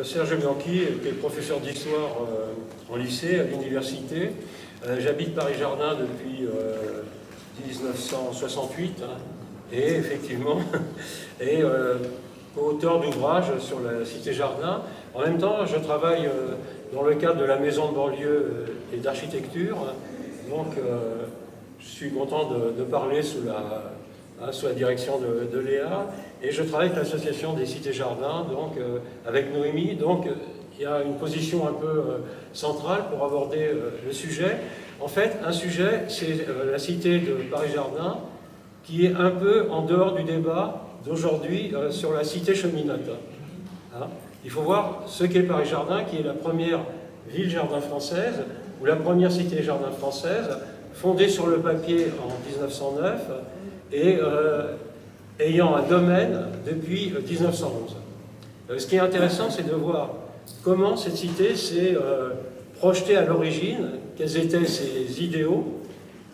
Serge Bianchi, qui est professeur d'histoire en lycée, à l'université. J'habite Paris-Jardin depuis 1968, hein, et effectivement, et auteur d'ouvrages sur la Cité-Jardin. En même temps, je travaille dans le cadre de la maison de banlieue et d'architecture, donc je suis content de parler sous la direction de Léa, et je travaille avec l'association des Cités-Jardins, donc avec Noémie, donc il y a une position un peu centrale pour aborder le sujet. En fait, un sujet, c'est la cité de Paris-Jardin, qui est un peu en dehors du débat d'aujourd'hui sur la cité cheminote. Hein, il faut voir ce qu'est Paris-Jardin, qui est la première ville-jardin française, ou la première cité-jardin française, fondée sur le papier en 1909, et ayant un domaine depuis 1911. Ce qui est intéressant, c'est de voir comment cette cité s'est projetée à l'origine, quels étaient ses idéaux,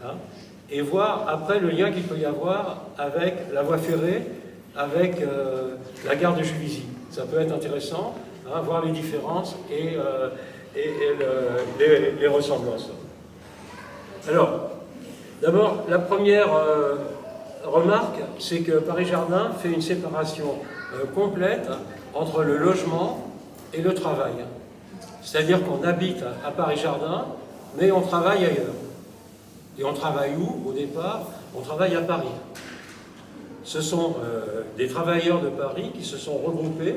hein, et voir après le lien qu'il peut y avoir avec la voie ferrée, avec la gare de Juvisy. Ça peut être intéressant, hein, voir les différences et les ressemblances. Alors, d'abord, la première remarque, c'est que Paris-Jardin fait une séparation complète entre le logement et le travail. C'est-à-dire qu'on habite à Paris-Jardin, mais on travaille ailleurs. Et on travaille où, au départ? On travaille à Paris. Ce sont des travailleurs de Paris qui se sont regroupés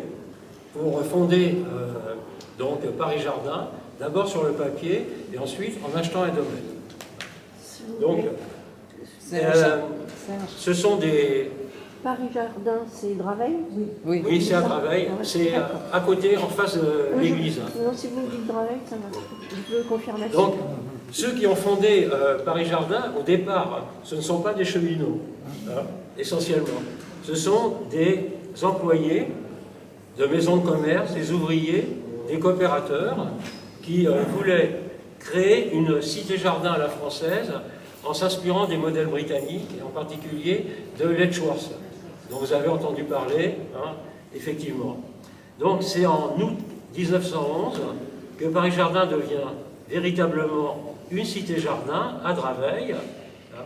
pour fonder donc Paris-Jardin, d'abord sur le papier, et ensuite en achetant un domaine. Donc, ce sont des... Paris-Jardin, c'est Draveil? Oui, c'est à Draveil. C'est à côté, en face de l'église. Non, si vous me dites Draveil, ça marche. Je veux confirmer. Donc, ceux qui ont fondé Paris-Jardin, au départ, ce ne sont pas des cheminots, hein, essentiellement. Ce sont des employés de maisons de commerce, des ouvriers, des coopérateurs qui voulaient créer une cité-jardin à la française en s'inspirant des modèles britanniques, et en particulier de Letchworth, dont vous avez entendu parler, hein, effectivement. Donc c'est en août 1911 que Paris-Jardin devient véritablement une cité-jardin à Draveil, hein,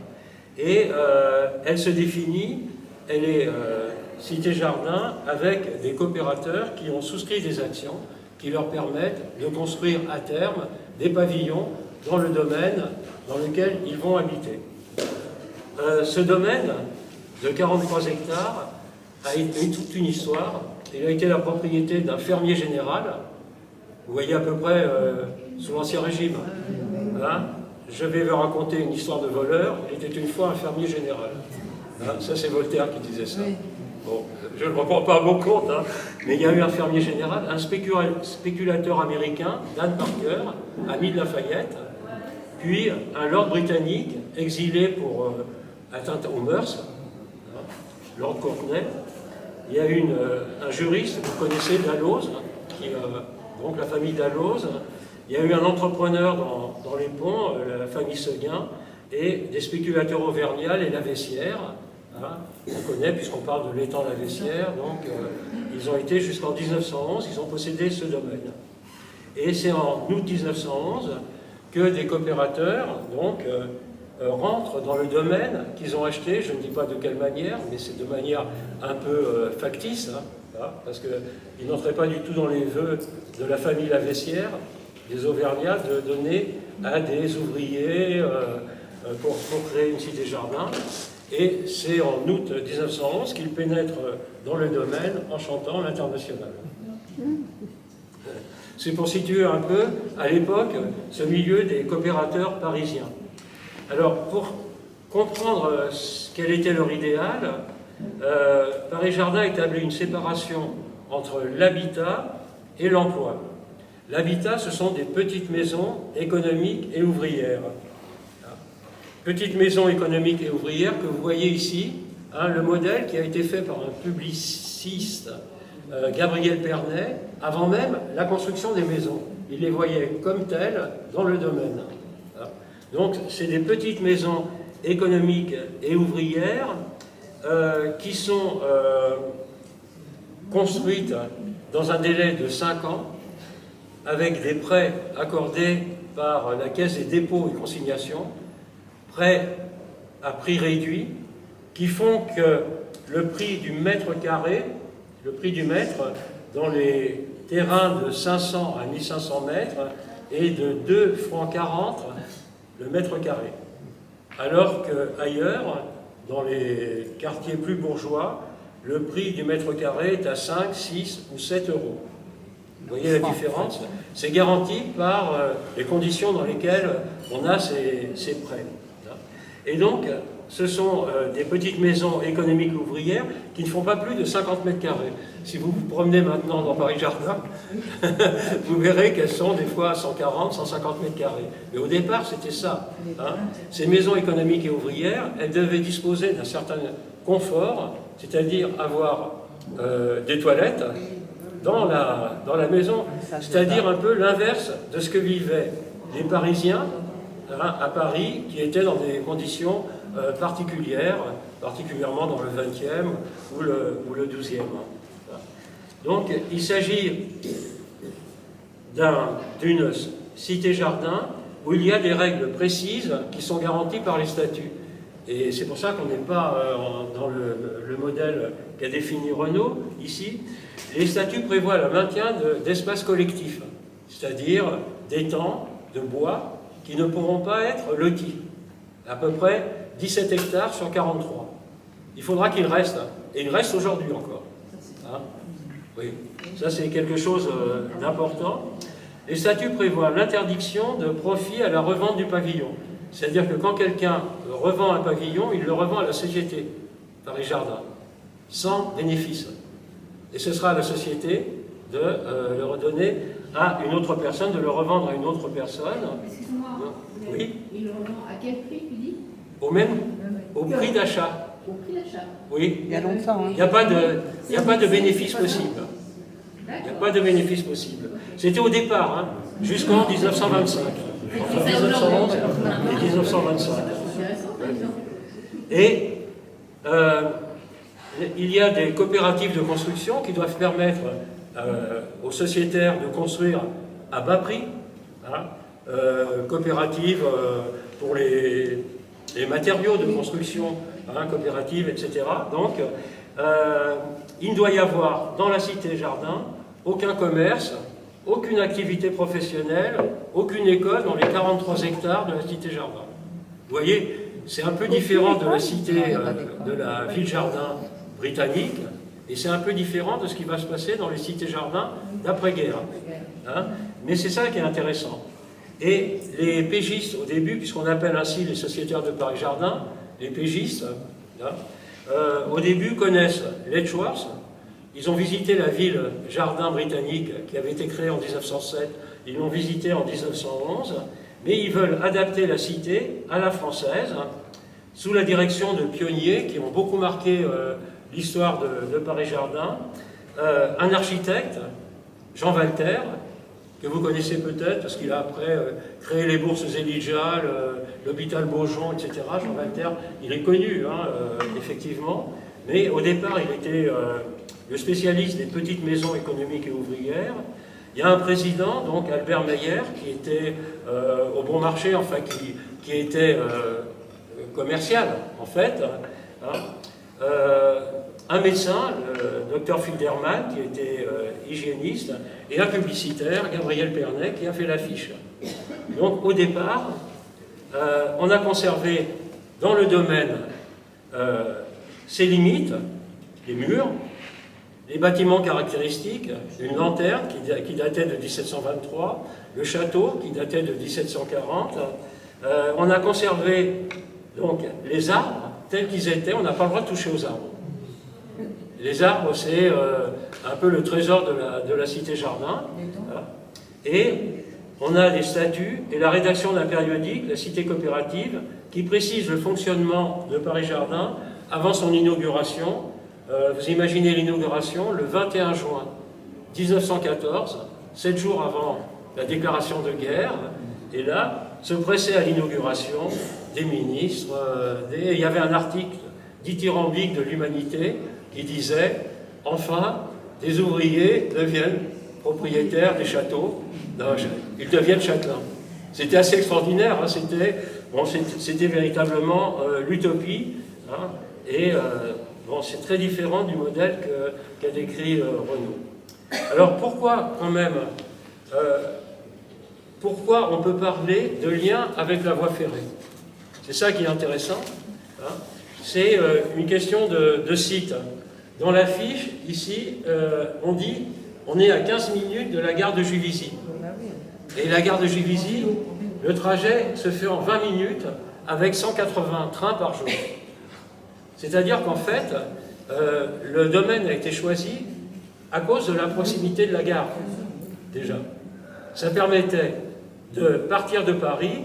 et elle se définit, elle est cité-jardin avec des coopérateurs qui ont souscrit des actions qui leur permettent de construire à terme des pavillons dans le domaine dans lequel ils vont habiter. Ce domaine de 43 hectares a eu toute une histoire. Il a été la propriété d'un fermier général, vous voyez à peu près sous l'Ancien Régime. Hein, je vais vous raconter une histoire de voleur. Il était une fois un fermier général. Hein, ça, c'est Voltaire qui disait ça. Bon, je ne le reprends pas à mon compte, hein, mais il y a eu un fermier général, un spéculateur américain, Dan Parker, ami de Lafayette, puis un lord britannique exilé pour atteinte aux mœurs, hein, Lord Courtenay. Il y a eu un juriste, vous connaissez, Dalloz, donc la famille Dalloz. Il y a eu un entrepreneur dans les ponts, la famille Seguin, et des spéculateurs auvergnats et Laveissière. Hein, on connaît puisqu'on parle de l'étang Laveissière, donc ils ont été jusqu'en 1911, ils ont possédé ce domaine. Et c'est en août 1911 que des coopérateurs donc, rentrent dans le domaine qu'ils ont acheté, je ne dis pas de quelle manière, mais c'est de manière un peu factice, hein, parce qu'ils n'entraient pas du tout dans les vœux de la famille Laveissière, des Auvergnats, de donner à des ouvriers pour créer une cité-jardin. Et c'est en août 1911 qu'ils pénètrent dans le domaine en chantant l'Internationale. C'est pour situer un peu, à l'époque, ce milieu des coopérateurs parisiens. Alors, pour comprendre quel était leur idéal, Paris-Jardin établit une séparation entre l'habitat et l'emploi. L'habitat, ce sont des petites maisons économiques et ouvrières. Petites maisons économiques et ouvrières que vous voyez ici, hein, le modèle qui a été fait par un publiciste, Gabriel Pernet, avant même la construction des maisons. Il les voyait comme telles dans le domaine. Donc, c'est des petites maisons économiques et ouvrières qui sont construites dans un délai de 5 ans, avec des prêts accordés par la Caisse des dépôts et consignations, prêts à prix réduit, qui font que le prix du mètre carré, le prix du mètre dans les terrains de 500 à 1500 mètres est de 2,40 francs le mètre carré. Alors qu'ailleurs, dans les quartiers plus bourgeois, le prix du mètre carré est à 5, 6 ou 7 euros. Vous voyez la différence? C'est garanti par les conditions dans lesquelles on a ces prêts. Et donc, ce sont des petites maisons économiques ouvrières qui ne font pas plus de 50 mètres carrés. Si vous vous promenez maintenant dans Paris Jardin, vous verrez qu'elles sont des fois à 140, 150 mètres carrés. Mais au départ, c'était ça. Hein. Ces maisons économiques et ouvrières, elles devaient disposer d'un certain confort, c'est-à-dire avoir des toilettes dans la maison, c'est-à-dire un peu l'inverse de ce que vivaient les Parisiens à Paris, qui étaient dans des conditions particulières, particulièrement dans le 20e ou le 12e. Donc, il s'agit d'une cité-jardin où il y a des règles précises qui sont garanties par les statuts. Et c'est pour ça qu'on n'est pas dans le modèle qu'a défini Renault, ici. Les statuts prévoient le maintien d'espaces collectifs, c'est-à-dire d'étangs de bois qui ne pourront pas être lotis. À peu près 17 hectares sur 43. Il faudra qu'il reste, et il reste aujourd'hui encore. Hein? Oui, ça c'est quelque chose d'important. Les statuts prévoient l'interdiction de profit à la revente du pavillon. C'est-à-dire que quand quelqu'un revend un pavillon, il le revend à la CGT, Paris Jardin, sans bénéfice. Et ce sera à la société de le redonner à une autre personne, de le revendre à une autre personne. Excuse-moi, oui. Il le revend à quel prix, tu dis? Au prix d'achat. Au prix d'achat. Oui. Il y a longtemps. Hein. Il n'y a pas de bénéfice possible. Il n'y a pas de bénéfice possible. C'était au départ, hein, jusqu'en 1925. Entre 1911 et 1925. Et il y a des coopératives de construction qui doivent permettre aux sociétaires de construire à bas prix, hein, coopératives pour les matériaux de construction, hein, coopératives, etc. Donc, il ne doit y avoir dans la cité-jardin aucun commerce, aucune activité professionnelle, aucune école dans les 43 hectares de la cité-jardin. Vous voyez, c'est un peu différent de la cité, de la ville-jardin britannique, et c'est un peu différent de ce qui va se passer dans les cités-jardins d'après-guerre. Hein, mais c'est ça qui est intéressant. Et les pégistes, au début, puisqu'on appelle ainsi les sociétaires de Paris Jardin, les pégistes, hein, au début connaissent l'Edgeworth. Ils ont visité la ville jardin britannique qui avait été créée en 1907, ils l'ont visitée en 1911, mais ils veulent adapter la cité à la française, sous la direction de pionniers qui ont beaucoup marqué l'histoire de Paris Jardin. Un architecte, Jean Walter, que vous connaissez peut-être, parce qu'il a après créé les bourses Elijah, l'hôpital Beaujon, etc. Jean Walter, il est connu, hein, effectivement, mais au départ, il était le spécialiste des petites maisons économiques et ouvrières. Il y a un président, donc Albert Meyer, qui était au bon marché, enfin qui était commercial, en fait. Hein. Un médecin, le docteur Filderman, qui était hygiéniste, et un publicitaire, Gabriel Pernet, qui a fait l'affiche. Donc, au départ, on a conservé dans le domaine ses limites, les murs, les bâtiments caractéristiques, une lanterne qui datait de 1723, le château qui datait de 1740. On a conservé donc les arbres tels qu'ils étaient, on n'a pas le droit de toucher aux arbres. Les arbres, c'est un peu le trésor de la cité-jardin. Et on a des statuts et la rédaction d'un périodique, la Cité coopérative, qui précise le fonctionnement de Paris Jardin avant son inauguration. Vous imaginez l'inauguration le 21 juin 1914, 7 jours avant la déclaration de guerre, et là, se pressait à l'inauguration des ministres. Il y avait un article dithyrambique de l'Humanité qui disait « Enfin, des ouvriers deviennent propriétaires des châteaux, ils deviennent châtelains. C'était assez extraordinaire, hein, c'était véritablement l'utopie, hein, et bon, c'est très différent du modèle qu'a décrit Renaud. Alors pourquoi quand même, pourquoi on peut parler de lien avec la voie ferrée? C'est ça qui est intéressant, hein. C'est une question de site. Dans l'affiche, ici, on dit on est à 15 minutes de la gare de Juvisy. Et la gare de Juvisy, le trajet se fait en 20 minutes avec 180 trains par jour. C'est-à-dire qu'en fait, le domaine a été choisi à cause de la proximité de la gare, déjà. Ça permettait de partir de Paris,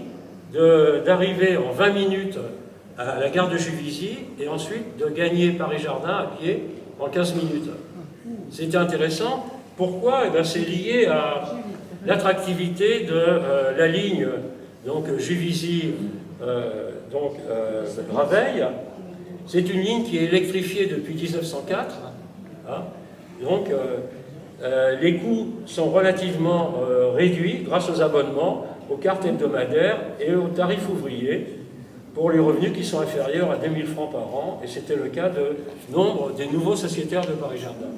d'arriver en 20 minutes à la gare de Juvisy et ensuite de gagner Paris-Jardin à pied en 15 minutes. C'était intéressant. Pourquoi? Eh c'est lié à l'attractivité de la ligne donc Juvisy, Draveil. C'est une ligne qui est électrifiée depuis 1904. Hein. Donc, les coûts sont relativement réduits grâce aux abonnements, aux cartes hebdomadaires et aux tarifs ouvriers pour les revenus qui sont inférieurs à 2000 francs par an, et c'était le cas de nombre des nouveaux sociétaires de Paris-Jardin.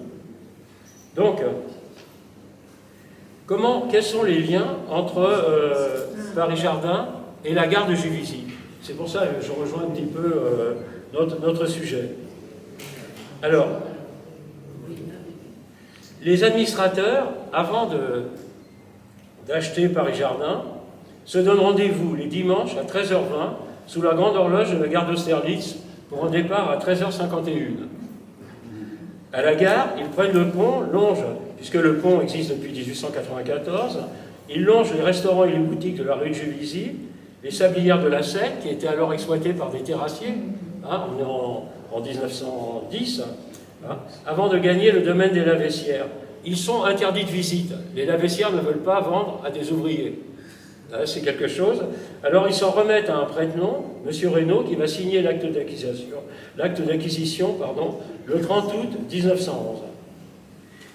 Donc, quels sont les liens entre Paris-Jardin et la gare de Juvisy? C'est pour ça que je rejoins un petit peu notre sujet. Alors, les administrateurs, avant d'acheter Paris-Jardin, se donnent rendez-vous les dimanches à 13h20 sous la grande horloge de la gare d'Austerlitz pour un départ à 13h51. À la gare, ils prennent le pont, longent, puisque le pont existe depuis 1894, ils longent les restaurants et les boutiques de la rue de Juvisy, les sablières de la Seine, qui étaient alors exploitées par des terrassiers, hein, on est en 1910, hein, avant de gagner le domaine des Laveissières. Ils sont interdits de visite. Les Laveissières ne veulent pas vendre à des ouvriers. C'est quelque chose. Alors ils s'en remettent à un prête-nom, M. Reynaud, qui va signer l'acte d'acquisition, le 30 août 1911.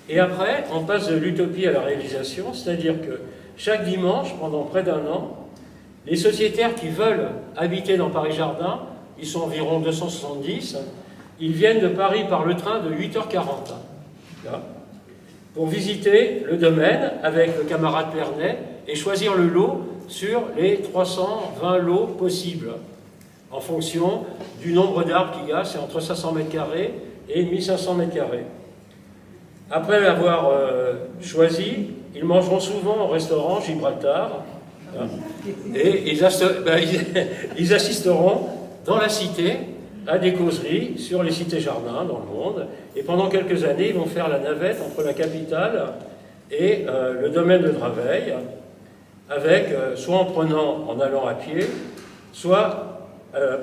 Et après, on passe de l'utopie à la réalisation, c'est-à-dire que chaque dimanche, pendant près d'un an, les sociétaires qui veulent habiter dans Paris-Jardin, ils sont environ 270, ils viennent de Paris par le train de 8h40. Là, pour visiter le domaine avec le camarade Pernet et choisir le lot sur les 320 lots possibles, en fonction du nombre d'arbres qu'il y a, c'est entre 500 m² et 1500 m². Après l'avoir choisi, ils mangeront souvent au restaurant Gibraltar, hein, et ils assisteront dans la cité à des causeries sur les cités jardins dans le monde, et pendant quelques années, ils vont faire la navette entre la capitale et le domaine de Draveil, avec soit en allant à pied, soit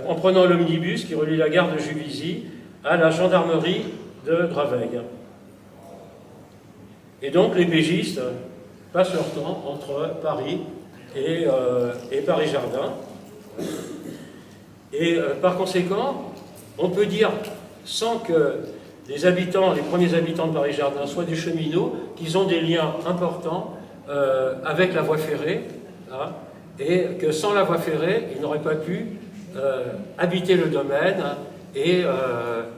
en prenant l'omnibus qui relie la gare de Juvisy à la gendarmerie de Draveil. Et donc les pégistes passent leur temps entre Paris et Paris-Jardin. Et par conséquent, on peut dire, sans que les premiers habitants de Paris-Jardin soient des cheminots, qu'ils ont des liens importants avec la voie ferrée, hein, et que sans la voie ferrée, ils n'auraient pas pu habiter le domaine et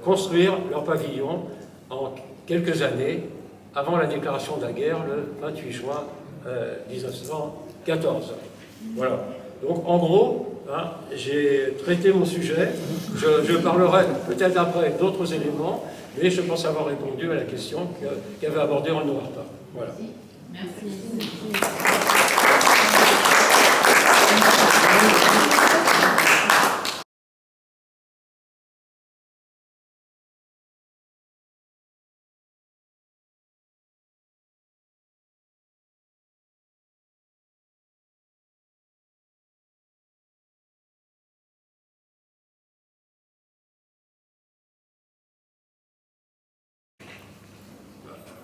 construire leur pavillon en quelques années, avant la déclaration de la guerre, le 28 juin 1914. Voilà. Donc, en gros, hein, j'ai traité mon sujet. Je parlerai peut-être après d'autres éléments, mais je pense avoir répondu à la question qu'avait abordée Renaud Arpin. Voilà. Merci.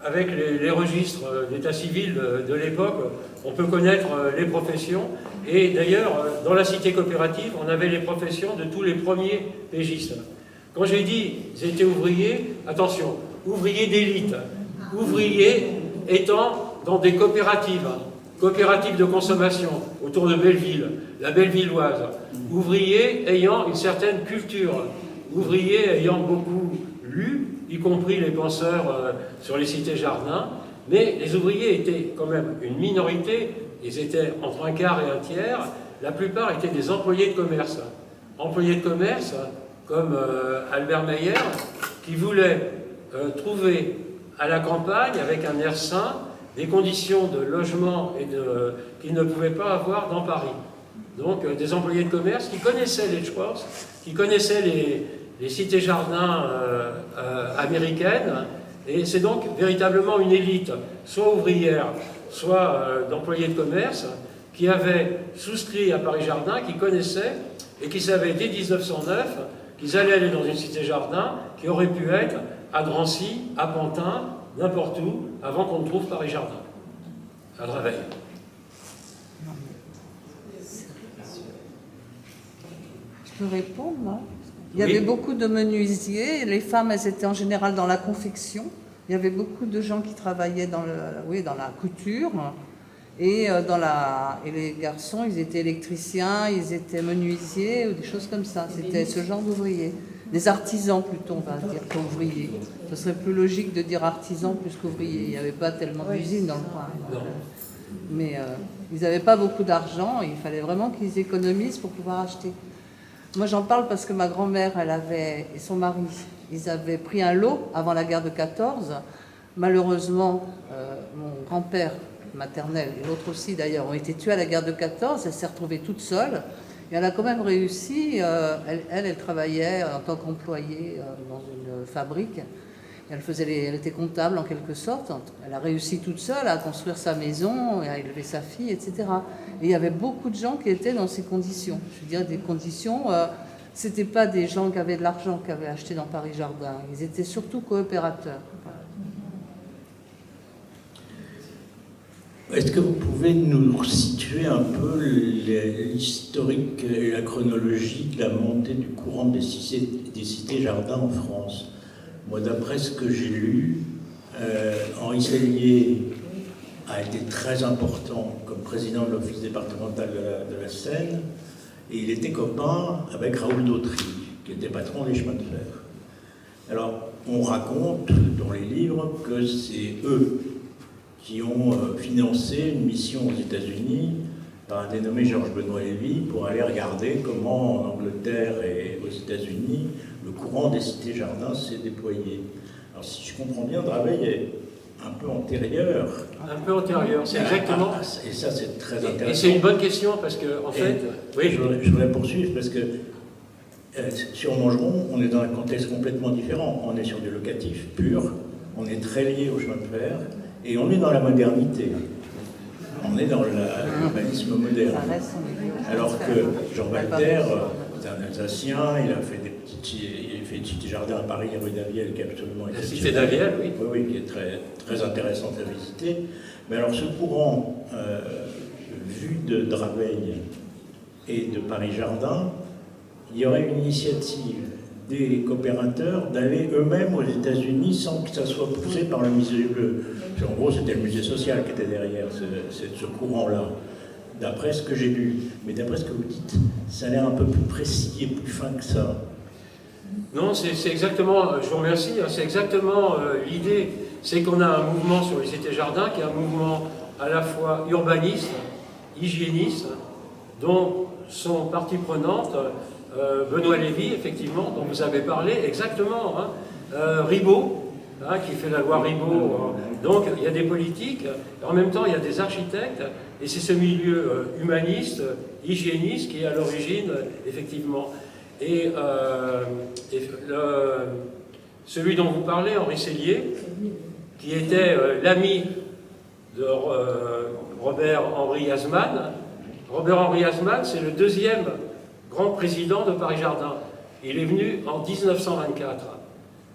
Avec les registres d'état civil de l'époque, on peut connaître les professions. Et d'ailleurs, dans la cité coopérative, on avait les professions de tous les premiers pégistes. Quand j'ai dit qu'ils étaient ouvriers, attention, ouvriers d'élite. ouvriers étant dans des coopératives, coopératives de consommation autour de Belleville, la Bellevilloise, ouvriers ayant une certaine culture, ouvriers ayant beaucoup lu, y compris les penseurs sur les cités-jardins, mais les ouvriers étaient quand même une minorité, ils étaient entre un quart et un tiers, la plupart étaient des employés de commerce. Employés de commerce comme Albert Meyer, qui voulait trouver à la campagne, avec un air sain, des conditions de logement qu'ils ne pouvaient pas avoir dans Paris. Donc des employés de commerce qui connaissaient les Schwartz, qui connaissaient les cités-jardins américaines, et c'est donc véritablement une élite, soit ouvrière, soit d'employés de commerce, qui avaient souscrit à Paris-Jardin, qui connaissaient et qui savaient dès 1909 qu'ils allaient aller dans une cité-jardin qui aurait pu être à Drancy, à Pantin, n'importe où, avant qu'on ne trouve Paris-Jardin, à Draveil. Je peux répondre, moi? Il y avait beaucoup de menuisiers, les femmes, elles étaient en général dans la confection. Il y avait beaucoup de gens qui travaillaient dans la couture. Et les garçons, ils étaient électriciens, ils étaient menuisiers, ou des choses comme ça. C'était ce genre d'ouvriers. Des artisans plutôt, on va dire, qu'ouvriers. Ce serait plus logique de dire artisans plus qu'ouvriers. Il n'y avait pas tellement d'usines dans le coin. Mais ils n'avaient pas beaucoup d'argent, il fallait vraiment qu'ils économisent pour pouvoir acheter. Moi j'en parle parce que ma grand-mère, et son mari, ils avaient pris un lot avant la guerre de 14. Malheureusement, mon grand-père maternel et l'autre aussi d'ailleurs ont été tués à la guerre de 14. Elle s'est retrouvée toute seule et elle a quand même réussi. Elle travaillait en tant qu'employée dans une fabrique. Elle était comptable en quelque sorte. Elle a réussi toute seule à construire sa maison, à élever sa fille, etc. Et il y avait beaucoup de gens qui étaient dans ces conditions. Je veux dire, des conditions, c'était pas des gens qui avaient de l'argent, qui avaient acheté dans Paris-Jardin. Ils étaient surtout coopérateurs. Est-ce que vous pouvez nous situer un peu l'historique et la chronologie de la montée du courant des cités-jardins en France? Moi, d'après ce que j'ai lu, Henri Sellier a été très important comme président de l'office départemental de la Seine, et il était copain avec Raoul Dautry, qui était patron des chemins de fer. Alors, on raconte dans les livres que c'est eux qui ont financé une mission aux États-Unis par un dénommé Georges Benoît Lévy pour aller regarder comment en Angleterre et aux États-Unis le courant des cités-jardins s'est déployé. Alors si je comprends bien, Draveil est un peu antérieur. Un peu antérieur, c'est exactement. Et ça, c'est très intéressant. Et c'est une bonne question parce que, en fait. Oui, je voudrais poursuivre parce que sur Montgeron, on est dans un contexte complètement différent. On est sur du locatif pur, on est très lié au chemin de fer et on est dans la modernité. On est dans l'urbanisme moderne. Alors que Jean Walter, c'est un Alsacien, il a fait des petits jardins à Paris, rue d'Aviel, qui est absolument exceptionnel. La cité d'Aviel, oui. Oui, qui est très, très intéressante à visiter. Mais alors ce courant, vu de Draveil et de Paris-Jardin, il y aurait une initiative des coopérateurs d'aller eux-mêmes aux États-Unis sans que ça soit poussé par le musée bleu. En gros, c'était le musée social qui était derrière ce courant-là, d'après ce que j'ai lu. Mais d'après ce que vous dites, ça a l'air un peu plus précis et plus fin que ça. Non, c'est exactement, je vous remercie, c'est exactement l'idée. C'est qu'on a un mouvement sur les cités-jardins qui est un mouvement à la fois urbaniste, hygiéniste, dont sont partie prenante Benoît Lévy, effectivement, dont vous avez parlé, exactement, Ribot, qui fait la loi Ribot. Donc il y a des politiques, en même temps il y a des architectes, et c'est ce milieu humaniste, hygiéniste qui est à l'origine, effectivement. Et celui dont vous parlez, Henri Sellier, qui était l'ami de Robert-Henri Asman. Robert-Henri Asman, c'est le deuxième grand président de Paris-Jardin. Il est venu en 1924.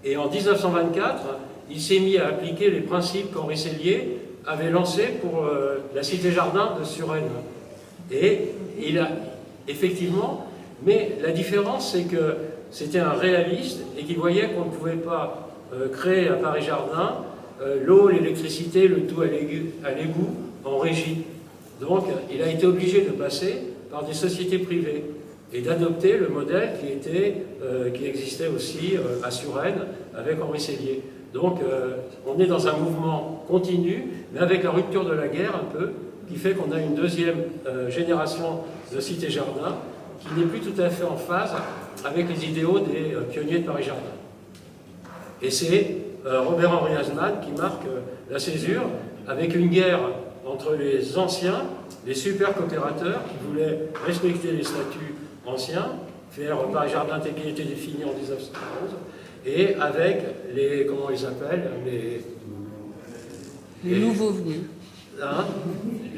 Et en 1924, il s'est mis à appliquer les principes qu'Henri Sellier avait lancés pour la cité-jardin de Suresnes. Et il a effectivement, mais la différence c'est que c'était un réaliste et qu'il voyait qu'on ne pouvait pas créer à Paris-Jardin l'eau, l'électricité, le tout à l'égout en régie. Donc il a été obligé de passer par des sociétés privées et d'adopter le modèle qui existait aussi à Suresnes avec Henri Sellier. Donc on est dans un mouvement continu, mais avec la rupture de la guerre un peu, qui fait qu'on a une deuxième génération de cité-jardin qui n'est plus tout à fait en phase avec les idéaux des pionniers de Paris-Jardin. Et c'est Robert-Henri Hasman qui marque la césure avec une guerre entre les anciens, les super coopérateurs qui voulaient respecter les statuts anciens, faire Paris-Jardin tel qu'il était défini en 1911, et avec les, comment ils appellent, Les nouveaux venus. Hein,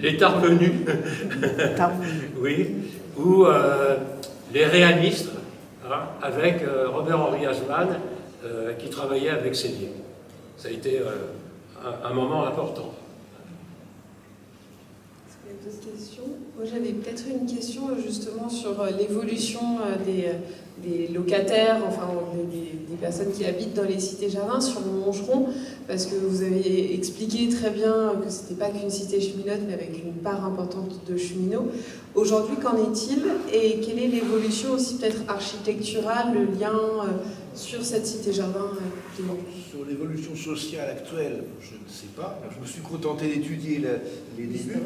les tarvenus, oui, ou les réalistes, hein, avec Robert-Henri Hasman qui travaillait avec Sellier. Ça a été un moment important. Est-ce qu'il y a d'autres questions? Moi j'avais peut-être une question justement sur l'évolution des locataires, enfin des personnes qui habitent dans les cités-jardins sur le Montgeron, parce que vous avez expliqué très bien que c'était pas qu'une cité cheminote, mais avec une part importante de cheminots. Aujourd'hui, qu'en est-il et quelle est l'évolution aussi peut-être architecturale, le lien sur cette cité-jardin Sur l'évolution sociale actuelle, je ne sais pas. Je me suis contenté d'étudier les débuts.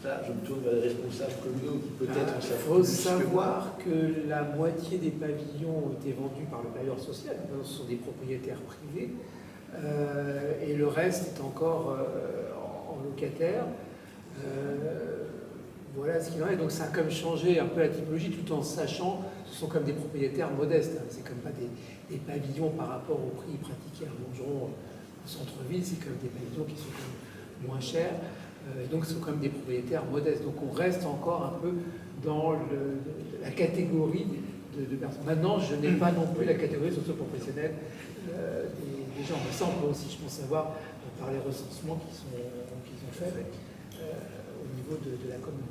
Là, je me tourne vers les responsables communaux qui peut-être en savent Il faut plus que moi. savoir que la moitié des pavillons ont été vendus par le bailleur social. Ce sont des propriétaires privés. Et le reste est encore en locataire. Voilà ce qu'il en est. Donc ça a comme changé un peu la typologie tout en sachant que ce sont comme des propriétaires modestes. C'est comme pas des pavillons par rapport au prix pratiqué à Montgeron en centre-ville. C'est comme des pavillons qui sont quand même moins chers. Donc ce sont quand même des propriétaires modestes. Donc on reste encore un peu dans la catégorie de personnes. Maintenant, je n'ai pas non plus la catégorie socio-professionnelle des gens. Mais ça, on peut aussi, je pense, savoir par les recensements qu'ils ont faits au niveau de la commune.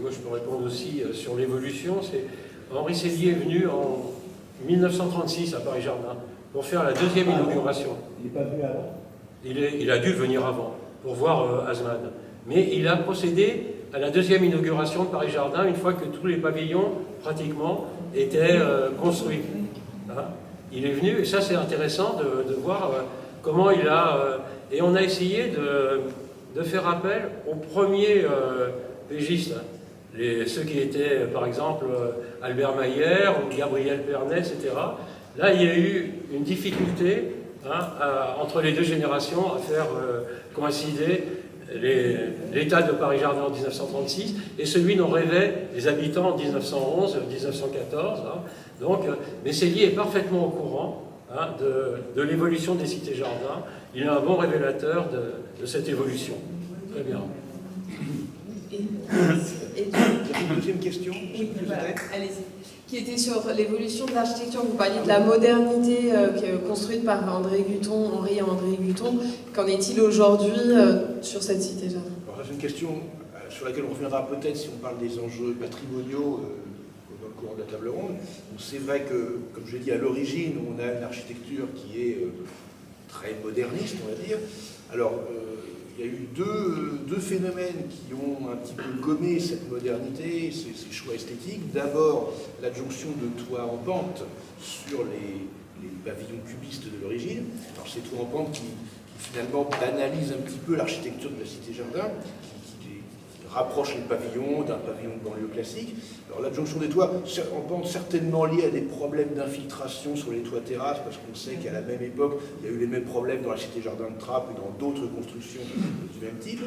Moi, je peux répondre aussi sur l'évolution. Henri Sellier est venu en 1936 à Paris-Jardin pour faire la deuxième inauguration. Il n'est pas venu avant. Il a dû venir avant pour voir Hasman. Mais il a procédé à la deuxième inauguration de Paris-Jardin une fois que tous les pavillons, pratiquement, étaient construits. Hein, il est venu, et ça c'est intéressant de voir comment il a... et on a essayé de faire appel aux premiers pégistes, ceux qui étaient par exemple Albert Mayer ou Gabriel Pernet, etc. Là il y a eu une difficulté entre les deux générations à faire coïncider l'état de Paris-Jardin en 1936 et celui dont rêvaient les habitants en 1911, 1914. Donc, mais Sellier est parfaitement au courant de l'évolution des cités-jardins. Il est un bon révélateur de cette évolution. Très bien. Et Une deuxième question? oui, voilà, allez-y. Qui était sur l'évolution de l'architecture. Vous parliez de la modernité construite par Henri et André Guton. Qu'en est-il aujourd'hui sur cette cité-jardin? C'est une question sur laquelle on reviendra peut-être si on parle des enjeux patrimoniaux dans le courant de la table ronde. C'est vrai que, comme je l'ai dit, à l'origine, on a une architecture qui est très moderniste, on va dire. Alors, il y a eu deux phénomènes qui ont un petit peu gommé cette modernité, ces choix esthétiques. D'abord, l'adjonction de toits en pente sur les pavillons cubistes de l'origine. Alors, ces toits en pente qui finalement banalisent un petit peu l'architecture de la cité-jardin, qui rapproche les pavillons d'un pavillon de banlieue classique. Alors l'adjonction des toits en pente certainement liée à des problèmes d'infiltration sur les toits terrasses, parce qu'on sait qu'à la même époque, il y a eu les mêmes problèmes dans la cité-jardin de Trappes et dans d'autres constructions du même type,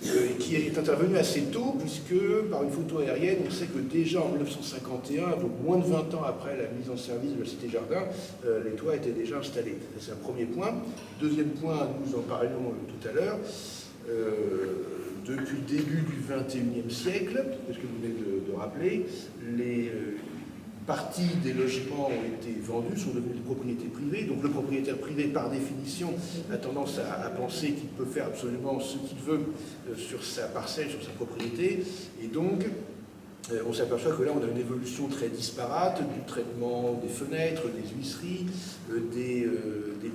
et qui est intervenu assez tôt, puisque par une photo aérienne, on sait que déjà en 1951, donc moins de 20 ans après la mise en service de la cité-jardin, les toits étaient déjà installés. C'est un premier point. Deuxième point, nous en parlions tout à l'heure, depuis le début du XXIe siècle, ce que vous venez de rappeler, les parties des logements ont été vendus, sont devenus de propriété privée. Donc le propriétaire privé, par définition, a tendance à penser qu'il peut faire absolument ce qu'il veut sur sa parcelle, sur sa propriété. Et donc, on s'aperçoit que là, on a une évolution très disparate du traitement des fenêtres, des huisseries, des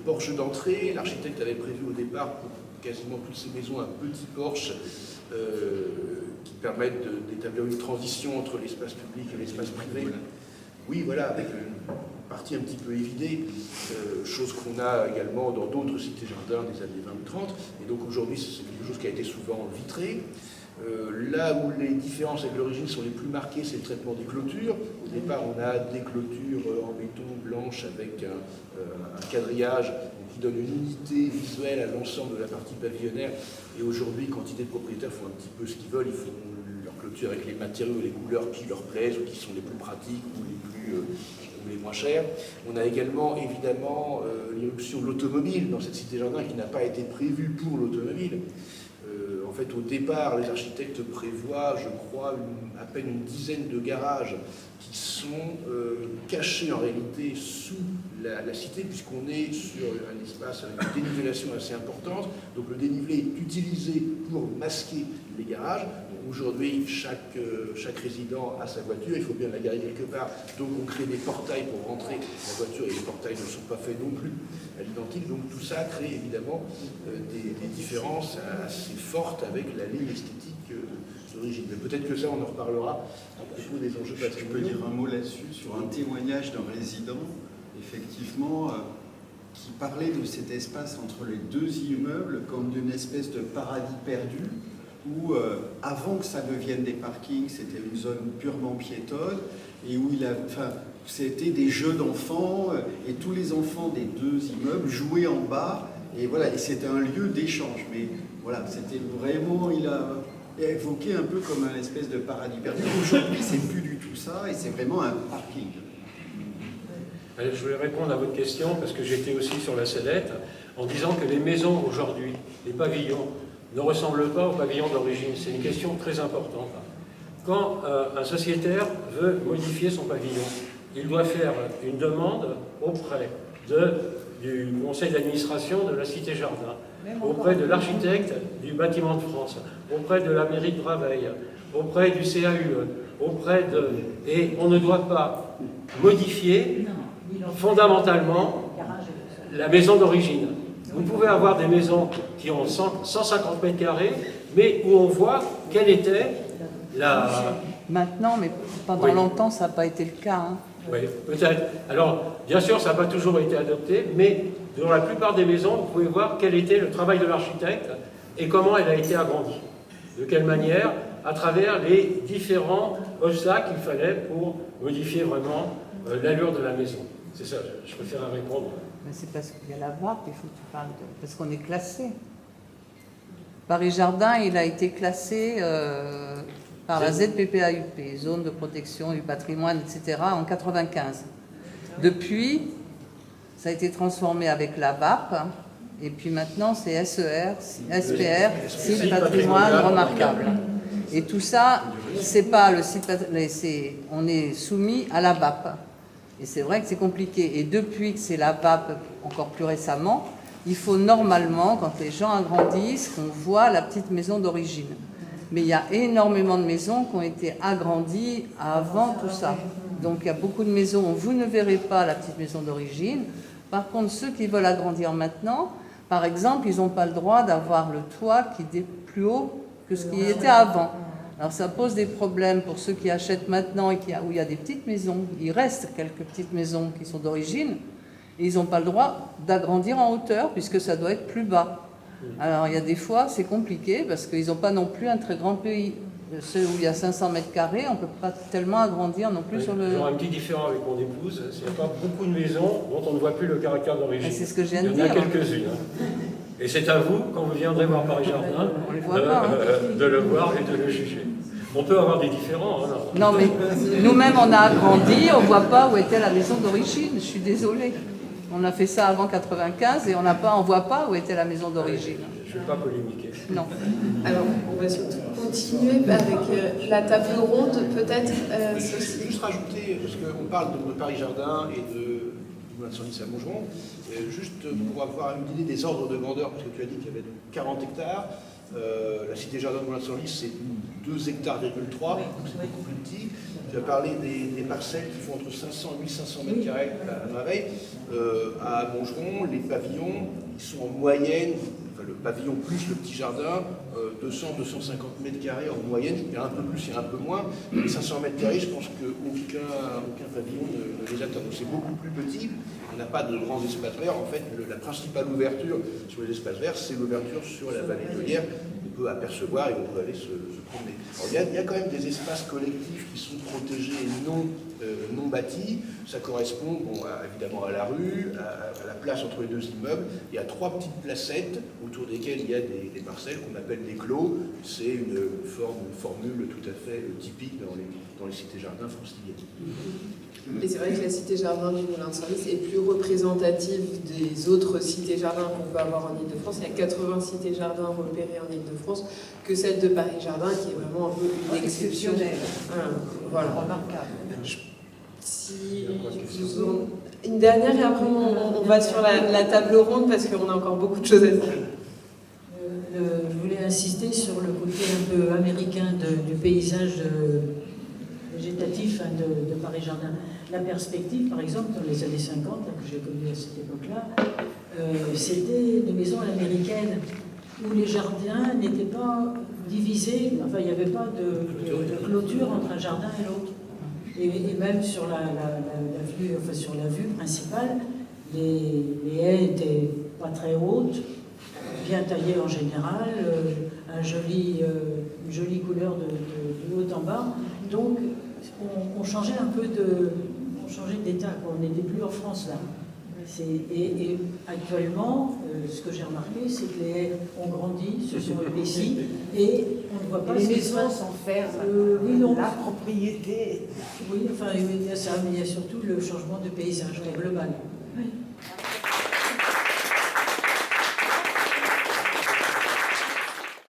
porches d'entrée. L'architecte avait prévu au départ pour quasiment toutes ces maisons un petit porche qui permettent d'établir une transition entre l'espace public et l'espace privé. Oui, voilà, avec une partie un petit peu évidée, chose qu'on a également dans d'autres cités-jardins des années 20 ou 30. Et donc aujourd'hui, c'est quelque chose qui a été souvent vitré. Là où les différences avec l'origine sont les plus marquées, c'est le traitement des clôtures. Au départ, on a des clôtures en béton blanche avec un quadrillage qui donne une unité visuelle à l'ensemble de la partie pavillonnaire. Et aujourd'hui, quantité de propriétaires font un petit peu ce qu'ils veulent. Ils font leur clôture avec les matériaux et les couleurs qui leur plaisent ou qui sont les plus pratiques ou les moins chers. On a également, évidemment, l'irruption de l'automobile dans cette cité-jardin qui n'a pas été prévue pour l'automobile. En fait, au départ, les architectes prévoient, je crois, à peine une dizaine de garages qui sont cachés en réalité sous la cité, puisqu'on est sur un espace avec une dénivellation assez importante. Donc le dénivelé est utilisé pour masquer les garages. Aujourd'hui, chaque résident a sa voiture, il faut bien la garer quelque part. Donc on crée des portails pour rentrer la voiture, et les portails ne sont pas faits non plus à l'identique. Donc tout ça crée évidemment des différences assez fortes avec la ligne esthétique d'origine. Mais peut-être que ça, on en reparlera à propos des enjeux patrimoniaux. Je peux dire un mot là-dessus, sur un témoignage d'un résident, effectivement, qui parlait de cet espace entre les deux immeubles comme d'une espèce de paradis perdu, où avant que ça devienne des parkings, c'était une zone purement piétonne, et où c'était des jeux d'enfants, et tous les enfants des deux immeubles jouaient en bas, et voilà, et c'était un lieu d'échange. Mais voilà, c'était vraiment, il a évoqué un peu comme un espèce de paradis perdu. Aujourd'hui, c'est plus du tout ça, et c'est vraiment un parking. Allez, je voulais répondre à votre question, parce que j'étais aussi sur la sellette, en disant que les maisons aujourd'hui, les pavillons, ne ressemblent pas aux pavillons d'origine. C'est une question très importante. Quand un sociétaire veut modifier son pavillon, il doit faire une demande auprès du conseil d'administration de la Cité-Jardin, auprès de l'architecte du bâtiment de France, auprès de la mairie de Draveil, auprès du CAUE, et on ne doit pas modifier fondamentalement la maison d'origine. Vous pouvez avoir des maisons qui ont 150 mètres carrés, mais où on voit quelle était la... Maintenant, mais pendant longtemps, ça n'a pas été le cas. Hein. Oui, peut-être. Alors, bien sûr, ça n'a pas toujours été adopté, mais dans la plupart des maisons, vous pouvez voir quel était le travail de l'architecte et comment elle a été agrandie. De quelle manière, à travers les différents obstacles qu'il fallait pour modifier vraiment l'allure de la maison. C'est ça, je préfère répondre. Mais c'est parce qu'il y a la VAP, il faut que tu parles parce qu'on est classé. Paris Jardin, il a été classé par la ZPPAUP, Zone de protection du patrimoine, etc., en 1995. Depuis, ça a été transformé avec la VAP, et puis maintenant c'est SPR, site patrimoine remarquable. Et tout ça, c'est pas le site, on est soumis à la VAP. Et c'est vrai que c'est compliqué. Et depuis que c'est la VAP, encore plus récemment, il faut normalement, quand les gens agrandissent, qu'on voit la petite maison d'origine. Mais il y a énormément de maisons qui ont été agrandies avant tout ça. Donc il y a beaucoup de maisons où vous ne verrez pas la petite maison d'origine. Par contre, ceux qui veulent agrandir maintenant, par exemple, ils n'ont pas le droit d'avoir le toit qui est plus haut que ce qui était avant. Alors ça pose des problèmes pour ceux qui achètent maintenant et où il y a des petites maisons. Il reste quelques petites maisons qui sont d'origine et ils n'ont pas le droit d'agrandir en hauteur puisque ça doit être plus bas. Alors il y a des fois, c'est compliqué parce qu'ils n'ont pas non plus un très grand pays. Ceux où il y a 500 mètres carrés, on ne peut pas tellement agrandir non plus sur le... J'aurais un petit différent avec mon épouse, c'est qu'il n'y a pas beaucoup de maisons dont on ne voit plus le caractère d'origine. C'est ce que je viens de dire. Il y en a quelques-unes. Et c'est à vous, quand vous viendrez voir Paris Jardin, de le voir et de le juger. On peut avoir des différends. Hein, non, mais nous-mêmes, on a agrandi, on ne voit pas où était la maison d'origine. Je suis désolée. On a fait ça avant 95 et on ne voit pas où était la maison d'origine. Je ne vais pas polémiquer. Non. Alors, on va surtout continuer avec la table ronde, peut-être. Je vais juste rajouter, parce qu'on parle de Paris Jardin et de Moulin de Senlis à Montgeron, juste pour avoir une idée des ordres de grandeur, parce que tu as dit qu'il y avait 40 hectares. La cité Jardin de Moulin de Senlis, c'est 2,3 hectares, donc c'est beaucoup plus petit. Tu as parlé des parcelles qui font entre 500 et 1500 mètres carrés à Draveil. À Montgeron, les pavillons, ils sont en moyenne, enfin, le pavillon plus le petit jardin, 200-250 mètres carrés en moyenne. Il y a un peu plus, il y a un peu moins. Les 500 mètres carrés, je pense qu'aucun pavillon ne les atteint. Donc c'est beaucoup plus petit. On n'a pas de grands espaces verts. En fait, la principale ouverture sur les espaces verts, c'est l'ouverture sur la vallée de l'Yerres. On peut apercevoir et on peut aller se promener. Alors, il y a quand même des espaces collectifs qui sont protégés et non bâtis. Ça correspond évidemment à la rue, à la place entre les deux immeubles. Il y a 3 petites placettes autour desquelles il y a des parcelles qu'on appelle des clos. C'est une formule tout à fait typique dans les cités-jardins franciliennes. Et c'est vrai que la cité-jardin du Moulin de Senlis est plus représentative des autres cités-jardins qu'on peut avoir en Ile-de-France. Il y a 80 cités-jardins repérées en Ile-de-France que celle de Paris-Jardin qui est vraiment un peu une exception. Voilà. Remarquable. Une dernière et après on va sur la table ronde parce qu'on a encore beaucoup de choses à dire. Je voulais insister sur le côté un peu américain du paysage végétatif de Paris-Jardin. La perspective, par exemple, dans les années 50, que j'ai connue à cette époque-là, c'était des maisons à l'américaine où les jardins n'étaient pas divisés, enfin il n'y avait pas de clôture entre un jardin et l'autre. Et même sur sur la vue principale, les haies n'étaient pas très hautes, bien taillées en général, une jolie couleur de haut en bas. Donc on changeait un peu d'état, on n'était plus en France là. Et actuellement, ce que j'ai remarqué, c'est que les haies ont grandi, se sont épaissies, et on ne voit pas les ce qui maisons se passe. s'enferment, la propriété. Oui, enfin, il y a ça, mais il y a surtout le changement de paysage global.